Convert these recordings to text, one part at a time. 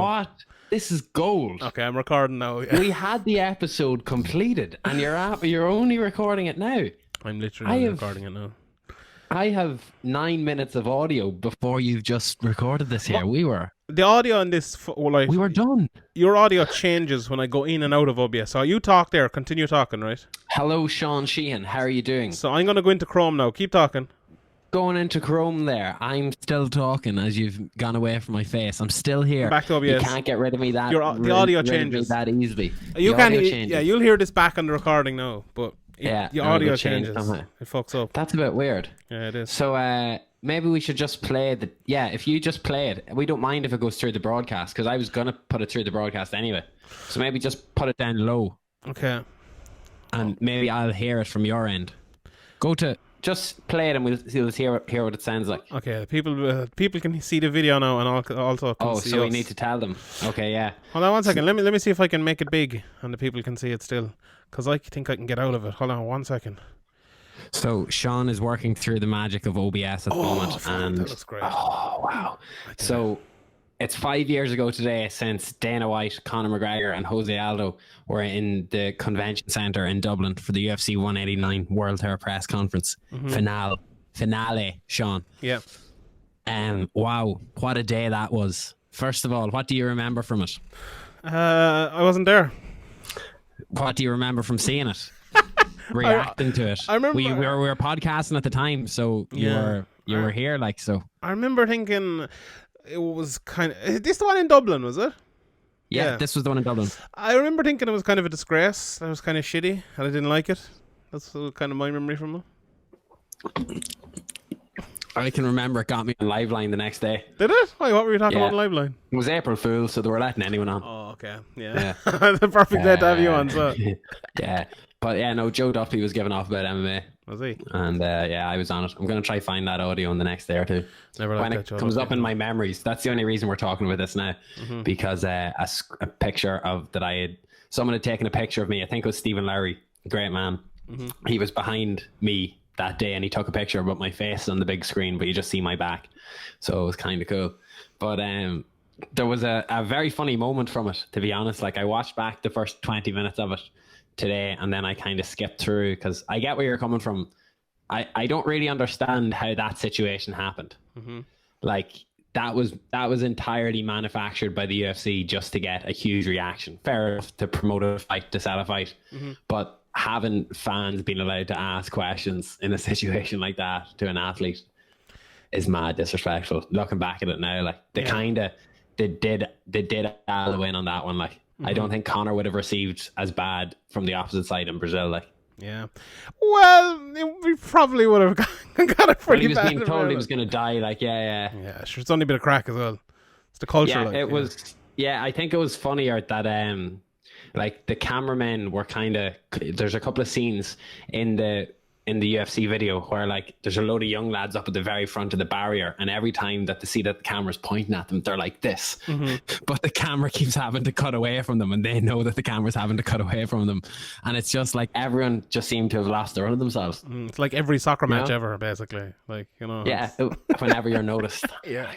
what? This is gold. Okay, I'm recording now. Yeah. We had the episode completed, and you're only recording it now. I'm literally recording it now. I have 9 minutes of audio before you've just recorded this here. The audio on this, we were done. Your audio changes when I go in and out of OBS. So you talk there, continue talking, right? Hello, Sean Sheehan. How are you doing? So I'm going to go into Chrome now. Keep talking. Going into Chrome there. I'm still talking as you've gone away from my face. I'm still here. Back to OBS. You can't get rid of me the audio changes that easily. You can, yeah, you'll hear this back on the recording now, but the audio changes. It fucks up. That's a bit weird. Yeah, it is. So maybe we should just play the... Yeah, if you just play it, we don't mind if it goes through the broadcast, because I was going to put it through the broadcast anyway. So maybe just put it down low. Okay. And maybe I'll hear it from your end. Just play it and we'll hear what it sounds like. Okay, people can see the video now and also can see so us. We need to tell them. Okay, yeah. Hold on 1 second. Let me see if I can make it big and the people can see it still. Because I think I can get out of it. Hold on 1 second. So Sean is working through the magic of OBS at the moment. And that looks great. Oh, wow. So it's 5 years ago today since Dana White, Conor McGregor and Jose Aldo were in the convention centre in Dublin for the UFC 189 World Tour Press Conference. Finale, Sean. Yeah. Wow, what a day that was. First of all, what do you remember from it? I wasn't there. What do you remember from seeing it? Reacting to it. I remember we were podcasting at the time, so you were here, like, so. I remember thinking it was kind of... Is this the one in Dublin, was it? Yeah, this was the one in Dublin. I remember thinking it was kind of a disgrace. It was kind of shitty, and I didn't like it. That's kind of my memory from it. I can remember it got me on Liveline the next day. Did it? Why, what were you talking about on Liveline? It was April Fool's, so they were letting anyone on. Oh, okay. Yeah. The perfect day to have you on, so. Yeah. But yeah, no, Joe Duffy was giving off about MMA. Was he? And I was on it. I'm going to try find that audio in the next day or two. When it comes up in my memories. That's the only reason we're talking about this now. Because a picture of that I had... Someone had taken a picture of me. I think it was Stephen Lowry. Great man. He was behind me that day and he took a picture with my face on the big screen, but you just see my back. So it was kind of cool. But there was a very funny moment from it, to be honest. Like, I watched back the first 20 minutes of it today and then I kind of skipped through because I get where you're coming from. I don't really understand how that situation happened. Like, that was entirely manufactured by the UFC just to get a huge reaction. Fair enough to promote a fight, to sell a fight. But having fans being allowed to ask questions in a situation like that to an athlete is mad disrespectful. Looking back at it now, like, they did all the win on that one. Like, I don't think Conor would have received as bad from the opposite side in Brazil. Like, yeah, well, we probably would have got it pretty bad. He was being told he was going to die. Like, yeah. Sure, it's only been a crack as well. It's the culture. Yeah, like, it was. Yeah, I think it was funnier that like, the cameramen were kind of... There's a couple of scenes in the UFC video where, like, there's a load of young lads up at the very front of the barrier, and every time that they see that the camera's pointing at them, they're like this. But the camera keeps having to cut away from them, and they know that the camera's having to cut away from them. And it's just like everyone just seemed to have lost their run of themselves. It's like every soccer match ever, basically. Like, you know. Yeah, whenever you're noticed. Yeah.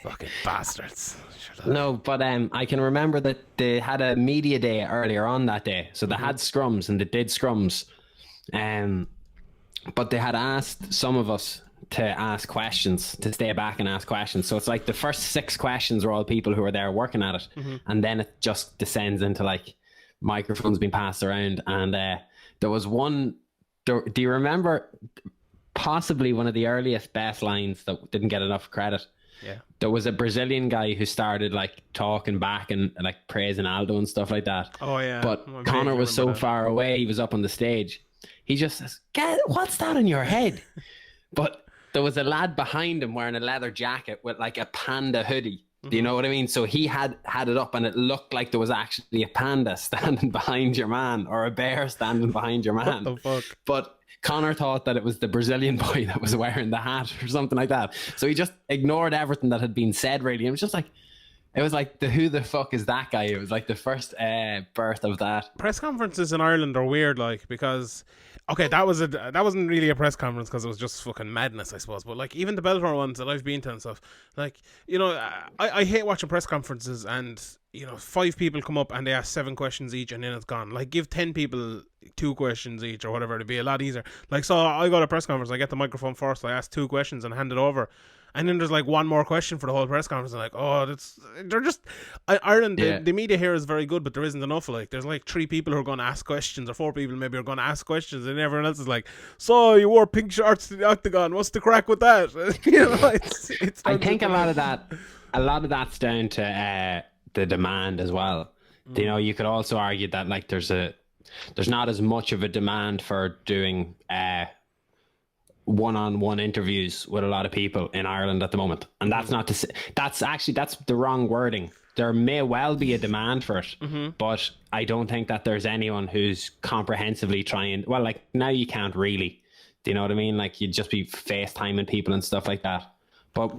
Fucking bastards. No, but I can remember that they had a media day earlier on that day. So they had scrums and they did scrums. But they had asked some of us to ask questions, to stay back and ask questions. So it's like the first 6 questions were all people who were there working at it. And then it just descends into, like, microphones being passed around. And there was one... Do you remember possibly one of the earliest best lines that didn't get enough credit? Yeah. There was a Brazilian guy who started, like, talking back and, like, praising Aldo and stuff like that. Oh, yeah. But Conor was so far away, he was up on the stage. He just says, what's that on your head? But there was a lad behind him wearing a leather jacket with, like, a panda hoodie. Do you know what I mean? So he had it up and it looked like there was actually a panda standing behind your man, or a bear standing behind your man. What the fuck? But Conor thought that it was the Brazilian boy that was wearing the hat or something like that. So he just ignored everything that had been said, really. It was just like, It was like who the fuck is that guy? It was like the first birth of that. Press conferences in Ireland are weird, like, because okay, that wasn't really a press conference because it was just fucking madness, I suppose. But like even the Bellator ones that I've been to and stuff, like, you know, I hate watching press conferences and, you know, 5 people come up and they ask 7 questions each and then it's gone. Like, give 10 people 2 questions each or whatever, it'd be a lot easier. Like, so I got a press conference, I get the microphone first, I ask 2 questions and hand it over. And then there's like one more question for the whole press conference. And like, oh, they're just Ireland. Yeah. The media here is very good, but there isn't enough. Like, there's like 3 people who are going to ask questions, or 4 people maybe are going to ask questions, and everyone else is like, so you wore pink shorts to the octagon. What's the crack with that? You know, it's. I think a lot of that's down to the demand as well. You know, you could also argue that like there's not as much of a demand for doing one-on-one interviews with a lot of people in Ireland at the moment, and that's not to say, that's the wrong wording. There may well be a demand for it, but I don't think that there's anyone who's comprehensively trying. Well, like now you can't really. Do you know what I mean? Like you'd just be FaceTiming people and stuff like that. But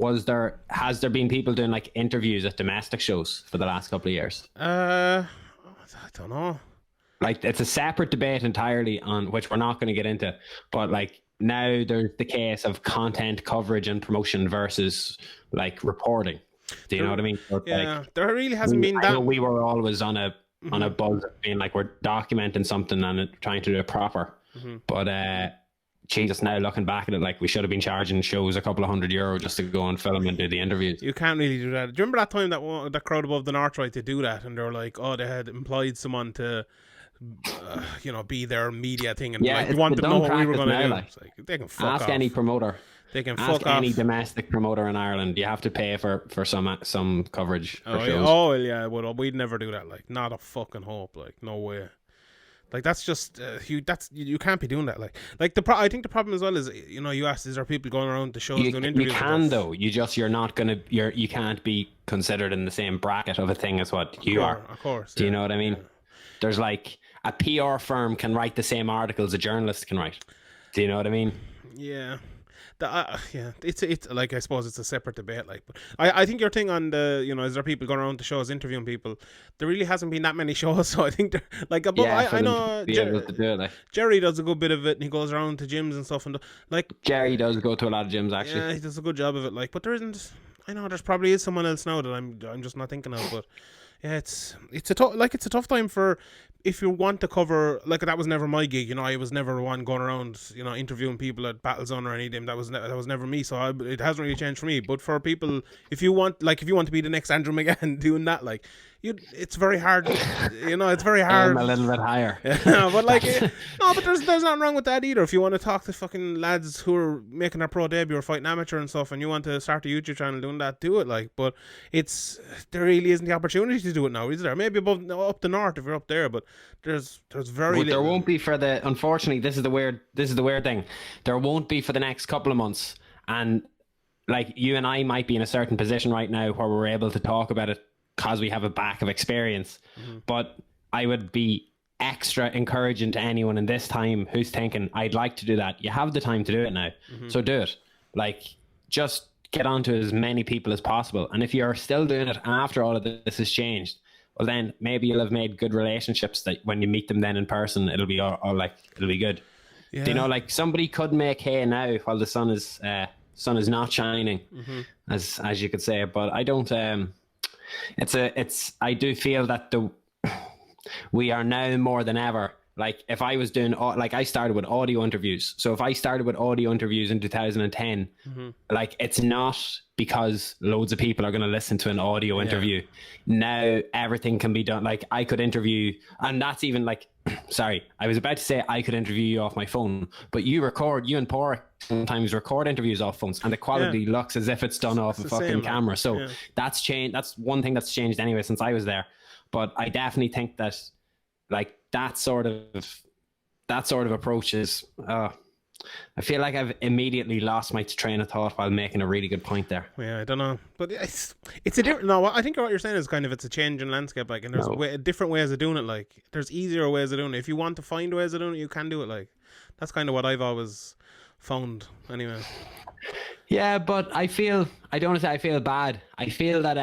has there been people doing like interviews at domestic shows for the last couple of years? I don't know. Like it's a separate debate entirely on which we're not going to get into, but like. Now there's the case of content coverage and promotion versus like reporting. Do you know what I mean? Yeah, like, there really hasn't been that. We were always on a buzz of being like we're documenting something and trying to do it proper. But Jesus, now looking back at it, like we should have been charging shows a couple of €100 just to go and film and do the interviews. You can't really do that. Do you remember that time that crowd above the North tried to do that, and they were like, oh, they had employed someone to. You know, be their media thing, and like, they wanted to know what we were going to do. Like, they can fuck ask off. Any promoter. They can ask fuck any off. domestic promoter in Ireland. You have to pay for some coverage. For shows. Yeah. Well, we'd never do that. Like, not a fucking hope. Like, no way. Like that's just you can't be doing that. Like I think the problem as well is, you know, you asked, is there people going around the shows doing interviews? You can though. You can't be considered in the same bracket of a thing as what you are. Of course. Do you know what I mean? Yeah. There's like a PR firm can write the same articles a journalist can write. Do you know what I mean? Yeah. It's like, I suppose it's a separate debate. Like, but I think your thing on the, you know, is there people going around the shows interviewing people? There really hasn't been that many shows, so I think they're like above. Yeah, I know Jerry does a good bit of it, and he goes around to gyms and stuff, and like Jerry does go to a lot of gyms actually. Yeah, he does a good job of it. Like, but there isn't. I know there's probably is someone else now that I'm just not thinking of, but. Yeah, it's a tough time for if you want to cover, like, that was never my gig, you know. I was never one going around, you know, interviewing people at Battlezone or any of them. That was never me. So it hasn't really changed for me. But for people, if you want to be the next Andrew McGahon doing that, like, it's very hard. You know, it's very hard. A little bit higher. Yeah, but like, but there's nothing wrong with that either. If you want to talk to fucking lads who are making their pro debut or fighting amateur and stuff, and you want to start a YouTube channel doing that, do it. Like, but there really isn't the opportunity to do it now, is there? Maybe up the north if you're up there, but there's very. But there won't be for the. Unfortunately, this is the weird thing. There won't be for the next couple of months, and like you and I might be in a certain position right now where we're able to talk about it because we have a back of experience. But I would be extra encouraging to anyone in this time who's thinking, I'd like to do that. You have the time to do it now. So do it. Like, just get onto as many people as possible. And if you're still doing it after all of this has changed, well, then maybe you'll have made good relationships that when you meet them then in person, it'll be it'll be good. Yeah. You know, like somebody could make hay now while the sun is not shining, as you could say. But I don't. I do feel that we are now more than ever. Like if I was doing, like I started with audio interviews. So if I started with audio interviews in 2010, like it's not because loads of people are going to listen to an audio interview. Now everything can be done. Like I could interview, and that's even like, sorry, I was about to say I could interview you off my phone, but you and Porrick sometimes record interviews off phones, and the quality looks as if it's done off a fucking camera. So that's changed. That's one thing that's changed anyway since I was there. But I definitely think that like that sort of approach is I feel like I've immediately lost my train of thought while making a really good point there. Yeah, I don't know, but it's a different. No, I think what you're saying is kind of it's a change in landscape, like, and there's different ways of doing it. Like, there's easier ways of doing it. If you want to find ways of doing it, you can do it. Like, that's kind of what I've always found, anyway. Yeah, but I don't want to say I feel bad. I feel that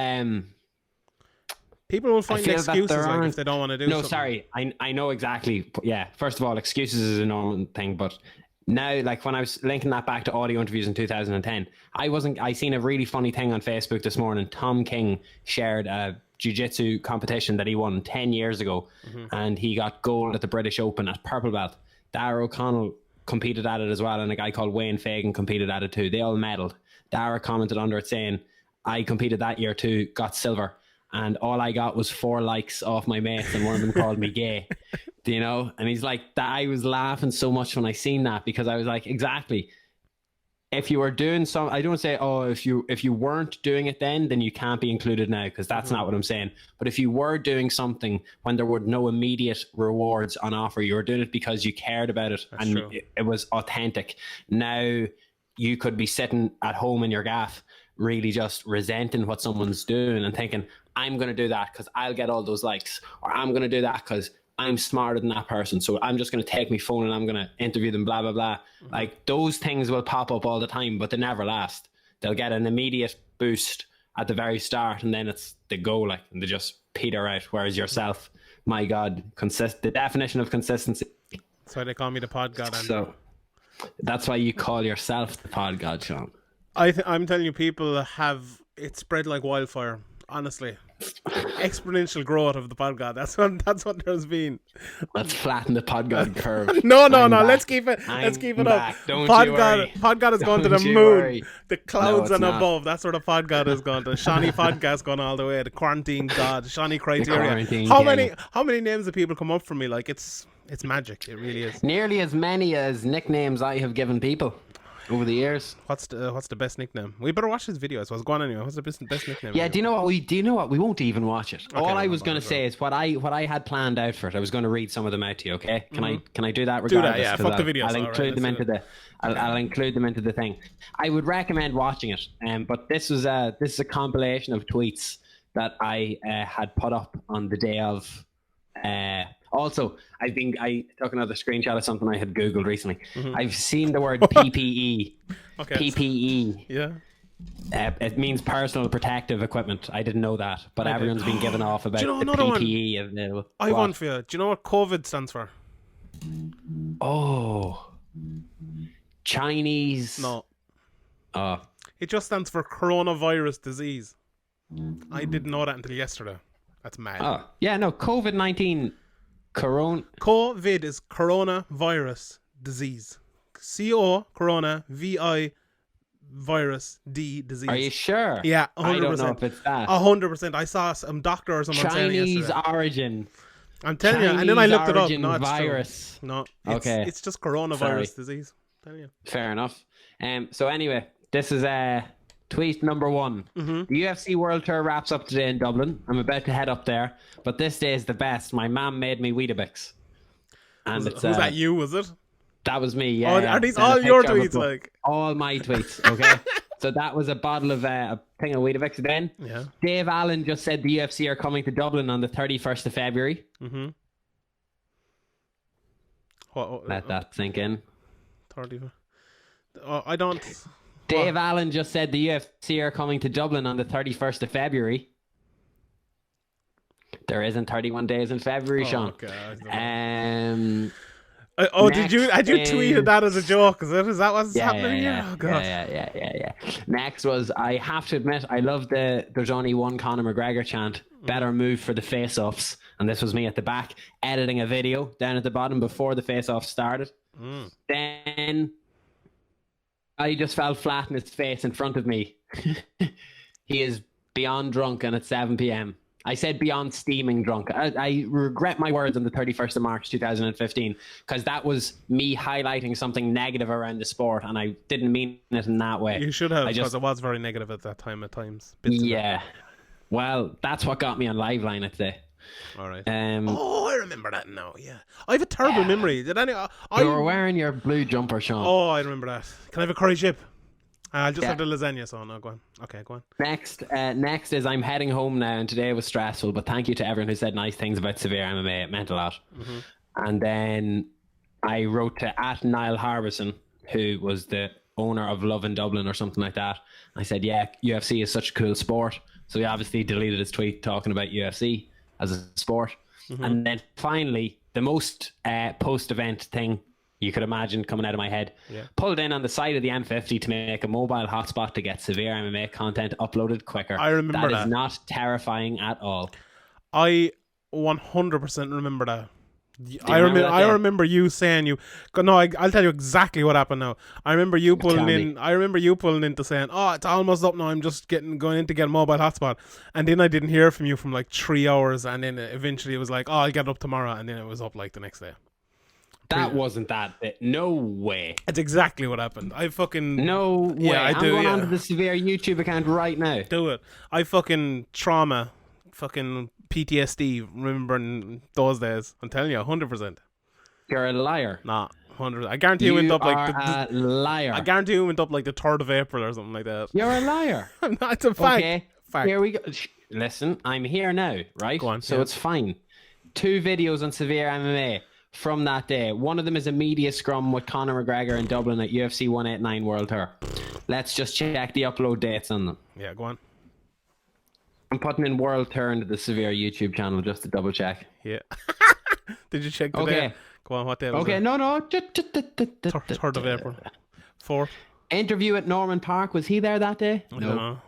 People will find excuses like if they don't want to do something. No, sorry. I know exactly. Yeah. First of all, excuses is a normal thing, but now, like when I was linking that back to audio interviews in 2010, I seen a really funny thing on Facebook this morning. Tom King shared a jiu-jitsu competition that he won 10 years ago, and he got gold at the British Open at purple belt. Dara O'Connell competed at it as well, and a guy called Wayne Fagan competed at it too. They all medaled. Dara commented under it saying, I competed that year too, got silver. And all I got was 4 likes off my mates, and one of them called me gay. Do you know? And he's like, that I was laughing so much when I seen that, because I was like, exactly. If you were doing I don't say, oh, if you weren't doing it then you can't be included now, because that's not what I'm saying. But if you were doing something when there were no immediate rewards on offer, you were doing it because you cared about it, that's and it was authentic. Now you could be sitting at home in your gaff, really just resenting what someone's doing and thinking, I'm going to do that because I'll get all those likes, or I'm going to do that because I'm smarter than that person, so I'm just going to take my phone and I'm going to interview them, blah, blah, blah. Like, those things will pop up all the time, but they never last. They'll get an immediate boost at the very start, and then they go, like, and they just peter out. Whereas yourself, my God, the definition of consistency. That's why they call me the pod god. So that's why you call yourself the pod god, Sean. I'm telling you, people have it spread like wildfire. Honestly, exponential growth of the pod god. That's what there's been. Let's flatten the pod god curve. No. Let's keep it. Let's keep it up. Don't pod you god, worry. Pod god has gone to the moon, worry. the clouds No, and not. above. That's where the pod god has gone. The Shawnee podcast gone all the way. The quarantine god, Shawnee criteria. How many names of people come up for me? Like it's magic. It really is. Nearly as many as nicknames I have given people over the years. What's the best nickname? We better watch this video. I suppose. Go on anyway. What's the best nickname? Yeah, do you know what? We won't even watch it. Okay, all I was going to say is what I had planned out for it. I was going to read some of them out to you. Okay? Can I do that? Regardless? Do that. Yeah. Fuck the videos. I'll include them into I'll include them into the thing. I would recommend watching it. But this is a compilation of tweets that I had put up on the day of. Also, I took another screenshot of something I had Googled recently. I've seen the word PPE. Okay. PPE. Yeah. It means personal protective equipment. I didn't know that, but everyone's been giving off about the PPE. I have one for you. Do you know what COVID stands for? Oh. Chinese. No. Oh. It just stands for coronavirus disease. I didn't know that until yesterday. That's mad. Oh. Yeah, no, COVID-19. COVID is coronavirus disease. CO, corona, VI, virus, D, disease. Are you sure? Yeah, 100%. I don't know if it's that. 100%. I saw some doctor or someone saying Chinese yesterday. origin. I'm telling you. And then I looked it up. No, it's virus. True. No, okay. It's just coronavirus disease. I'm telling you. Fair enough. So anyway, this is tweet number 1. The UFC World Tour wraps up today in Dublin. I'm about to head up there, but this day is the best. My mum made me Weetabix. And was that you, was it? That was me, yeah. Are these all your tweets? Like all my tweets, okay? So that was a bottle of a thing of Weetabix then. Yeah. Dave Allen just said the UFC are coming to Dublin on the 31st of February. Let that sink in. 30. I don't... Dave Allen just said the UFC are coming to Dublin on the 31st of February. There isn't 31 days in February, Sean. Had you tweeted that as a joke? Is that what's happening here? Oh, God. Yeah. Next was, I have to admit, I love there's only one Conor McGregor chant. Better move for the face-offs. And this was me at the back, editing a video down at the bottom before the face-off started. Then I just fell flat in his face in front of me. He is beyond drunk, and it's 7 p.m. I said beyond steaming drunk. I regret my words on the 31st of March 2015, because that was me highlighting something negative around the sport, and I didn't mean it in that way. You should have, because it was very negative at that time at times. Yeah. Well, that's what got me on Liveline, I'd say. All right. I remember that now. Yeah, I have a terrible memory. Did any? You were wearing your blue jumper, Sean. Oh, I remember that. Can I have a curry chip? I'll just have the lasagna. So no, go on. Okay, go on. Next is I'm heading home now, and today was stressful. But thank you to everyone who said nice things about Severe MMA. It meant a lot. And then I wrote to @Niall Harbison, who was the owner of Love in Dublin or something like that. I said, yeah, UFC is such a cool sport. So he obviously deleted his tweet talking about UFC as a sport. And then finally, the most post-event thing you could imagine coming out of my head. Pulled in on the side of the M50 to make a mobile hotspot to get severe MMA content uploaded quicker. I remember that. That is not terrifying at all. I 100% remember that. I remember you saying I'll tell you exactly what happened now. I remember you pulling into saying, "Oh, it's almost up now. I'm just going in to get a mobile hotspot," and then I didn't hear from you from like 3 hours, and then eventually it was like, "Oh, I'll get it up tomorrow," and then it was up like the next day. That wasn't that bit. No way. That's exactly what happened. I fucking no way. Yeah, I'm going onto the Severe YouTube account right now. Do it. I fucking fucking PTSD remembering those days. I'm telling you, 100%. You're a liar. Nah, 100%. I guarantee you went up like a liar. I guarantee you went up like the 3rd of April or something like that. You're a liar. I'm not. It's a fact. Okay. Fact. Here we go. Listen, I'm here now, right? Go on. So it's fine. 2 videos on Severe MMA from that day. One of them is a media scrum with Conor McGregor in Dublin at UFC 189 World Tour. Let's just check the upload dates on them. Yeah, go on. I'm putting in World Tour into the Severe YouTube channel just to double check. Yeah. Did you check the Okay. day? Go on, what day was Okay, it? no. 3rd of April. 4th. Interview at Norman Park. Was he there that day? No.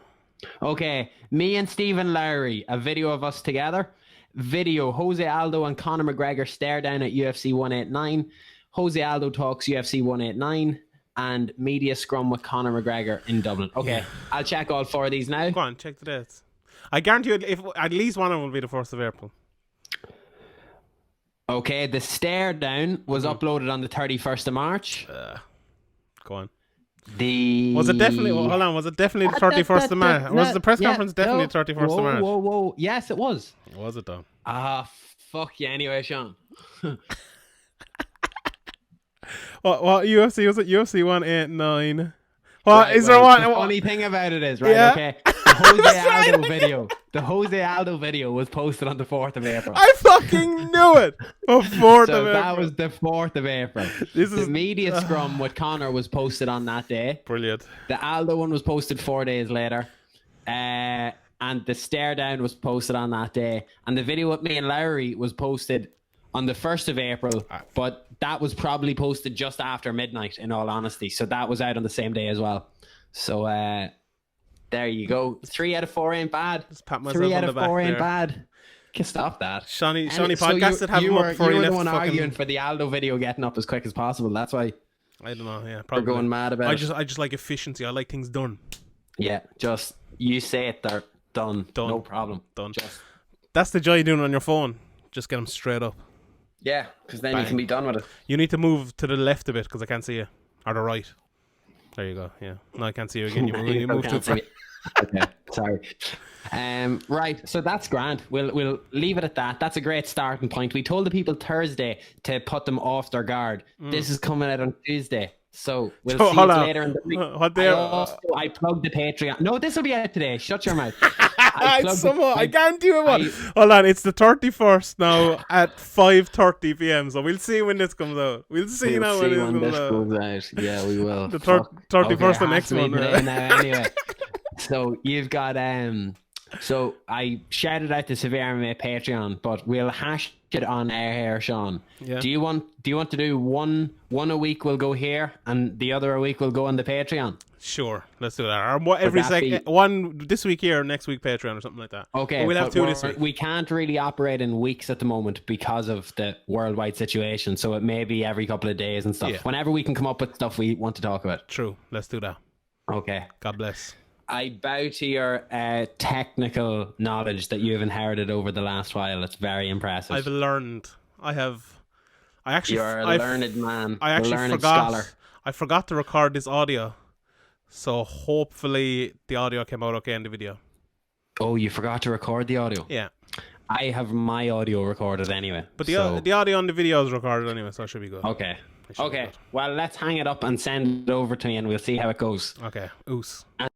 Okay, me and Stephen Lowry, a video of us together. Video, Jose Aldo and Conor McGregor stare down at UFC 189. Jose Aldo talks UFC 189. And media scrum with Conor McGregor in Dublin. Okay, yeah. I'll check all 4 of these now. Go on, check the dates. I guarantee you, if at least one of them will be the 1st of April. Okay, the stare down was uploaded on the 31st of March. Go on. Was it definitely? Hold on. Was it definitely the 31st of March? Was the press conference definitely the 31st of March? Whoa! Yes, it was. Was it though? Fuck you anyway, Sean. What UFC was it? UFC 189. Is there one? The funny thing about it is, right? Yeah. Okay. The Jose Aldo video was posted on the 4th of April. I fucking knew it. 4th of April. That was the 4th of April. The media scrum with Conor was posted on that day. Brilliant. The Aldo one was posted 4 days later. And the stare down was posted on that day. And the video with me and Lowry was posted on the 1st of April, but that was probably posted just after midnight, in all honesty. So that was out on the same day as well. So there you go. 3 out of 4 ain't bad. Just pat myself 3 out on of the 4 back ain't there. bad. Can stop that. Shawnee podcasted have him up before he left. You were the one arguing for the Aldo video getting up as quick as possible. That's why. I don't know. Yeah, probably. We're going mad about it. I just like efficiency. I like things done. Yeah, just you say it. They're done. No problem. Done. That's the joy of doing it on your phone. Just get them straight up. Yeah, because then you can be done with it. You need to move to the left a bit because I can't see you. Or the right. There you go. Yeah. No, I can't see you again. You move to the front. Okay, sorry. Right, so that's grand. We'll leave it at that. That's a great starting point. We told the people Thursday to put them off their guard. This is coming out on Tuesday. So we'll see you later in the week. I plugged the Patreon. No, this will be out today. Shut your mouth. I guarantee you what. Hold on, it's the 31st now at 5:30 p.m. So we'll see when this comes out. We'll see now when this comes out. Yeah, we will. The 31st, the next one. Now, anyway. So you've got so I shouted out the Severe MMA Patreon, but we'll hash it on air here, Sean. Yeah. Do you want to do one a week will go here and the other a week will go on the Patreon? Sure, let's do that. Or every second, one this week here, next week Patreon or something like that. Okay, but we'll have 2 this week. We can't really operate in weeks at the moment because of the worldwide situation. So it may be every couple of days and stuff. Yeah. Whenever we can come up with stuff we want to talk about. True, let's do that. Okay. God bless. I bow to your technical knowledge that you've inherited over the last while. It's very impressive. I've learned. You're a learned man. I actually forgot. Scholar. I forgot to record this audio, so hopefully the audio came out okay in the video. Oh, you forgot to record the audio? Yeah. I have my audio recorded anyway. But the audio on the video is recorded anyway, so it should be good. Okay. Okay. Well, let's hang it up and send it over to me, and we'll see how it goes. Okay. Oos.